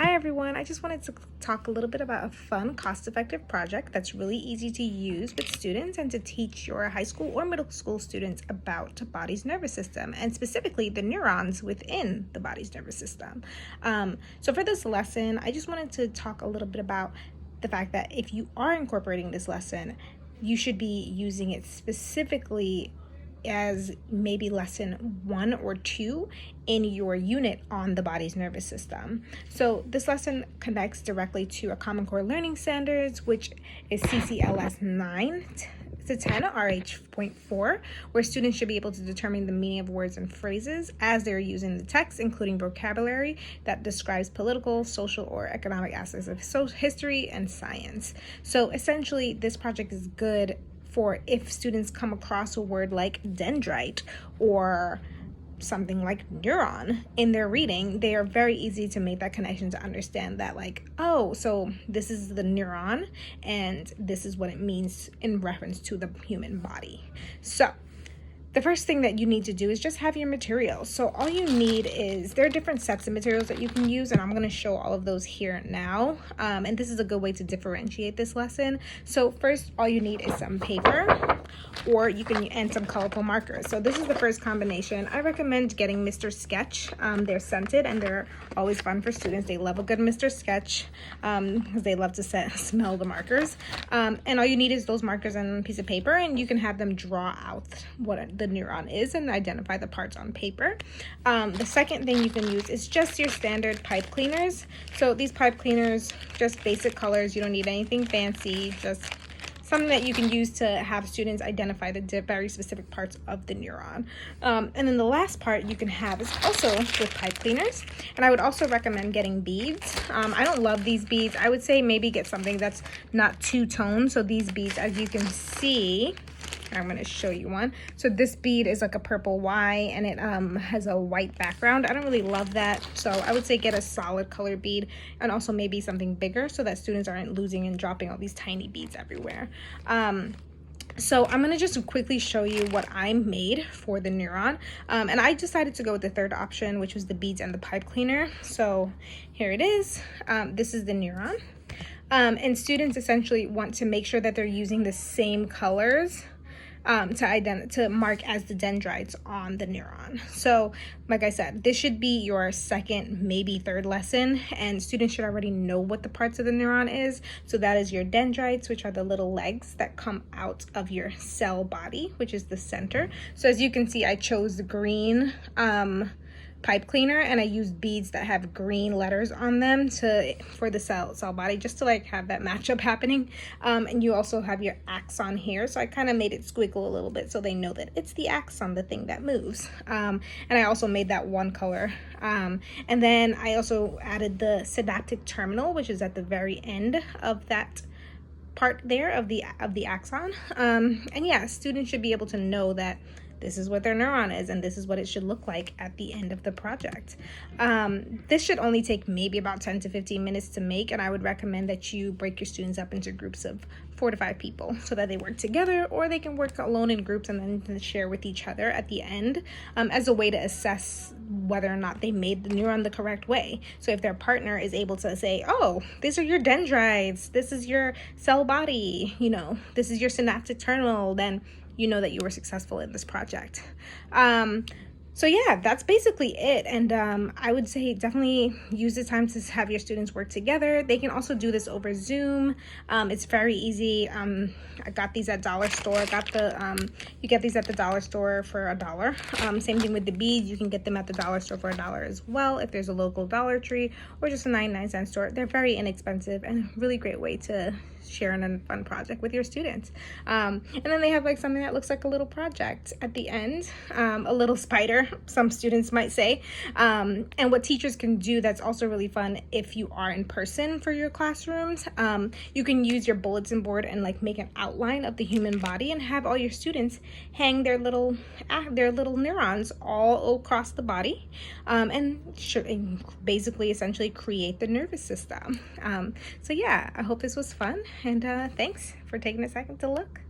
Hi everyone, I just wanted to talk a little bit about a fun, cost-effective project that's really easy to use with students and to teach your high school or middle school students about the body's nervous system and specifically the neurons within the body's nervous system. So for this lesson, I just wanted to talk a little bit about the fact that if you are incorporating this lesson, you should be using it specifically as maybe lesson 1 or 2 in your unit on the body's nervous system. So this lesson connects directly to a Common Core Learning Standards, which is CCLS 9 to 10 RH.4, where students should be able to determine the meaning of words and phrases as they're using the text, including vocabulary that describes political, social, or economic aspects of history and science. So essentially, this project is good for if students come across a word like dendrite or something like neuron in their reading, they are very easy to make that connection to understand that, like, oh, so this is the neuron and this is what it means in reference to the human body. So the first thing that you need to do is just have your materials. So all you need is, there are different sets of materials that you can use, and I'm going to show all of those here now. And this is a good way to differentiate this lesson. So first, all you need is some paper, or you can, and some colorful markers. So this is the first combination. I recommend getting Mr. Sketch. They're scented and they're always fun for students. They love a good Mr. Sketch because they love to smell the markers. And all you need is those markers and a piece of paper, and you can have them draw out what the neuron is and identify the parts on paper. The second thing you can use is just your standard pipe cleaners. So these pipe cleaners, just basic colors. You don't need anything fancy, just something that you can use to have students identify the very specific parts of the neuron. And then the last part you can have is also with pipe cleaners. And I would also recommend getting beads. I don't love these beads. I would say maybe get something that's not two-tone. So these beads, as you can see, I'm going to show you one. So this bead is like a purple Y, and it has a white background. I don't really love that, so I would say get a solid color bead, and also maybe something bigger so that students aren't losing and dropping all these tiny beads everywhere. So I'm going to just quickly show you what I made for the neuron. And I decided to go with the third option, which was the beads and the pipe cleaner. So here it is. This is the neuron. And students essentially want to make sure that they're using the same colors to mark as the dendrites on the neuron. So like I said, this should be your second, maybe third lesson, and students should already know what the parts of the neuron is. So that is your dendrites, which are the little legs that come out of your cell body, which is the center. So as you can see, I chose the green pipe cleaner, and I used beads that have green letters on them for the cell body, just to like have that matchup happening. And you also have your axon here, so I kind of made it squiggle a little bit so they know that it's the axon, the thing that moves. And I also made that one color. And then I also added the synaptic terminal, which is at the very end of that part there of the axon. And yeah, students should be able to know that this is what their neuron is, and this is what it should look like at the end of the project. This should only take maybe about 10 to 15 minutes to make, and I would recommend that you break your students up into groups of 4 to 5 people so that they work together, or they can work alone in groups and then share with each other at the end as a way to assess whether or not they made the neuron the correct way. So if their partner is able to say, oh, these are your dendrites, this is your cell body, this is your synaptic terminal, then you know that you were successful in this project. So yeah, that's basically it. And I would say definitely use the time to have your students work together. They can also do this over Zoom. It's very easy. I got these at dollar store. You get these at the dollar store for $1. Same thing with the beads. You can get them at the dollar store for $1 as well if there's a local Dollar Tree or just a 99-cent store. They're very inexpensive and a really great way to share in a fun project with your students. And then they have like something that looks like a little project at the end, a little spider, some students might say. And what teachers can do that's also really fun if you are in person for your classrooms, you can use your bulletin board and like make an outline of the human body and have all your students hang their little neurons all across the body, and basically essentially create the nervous system. So yeah, I hope this was fun, and thanks for taking a second to look.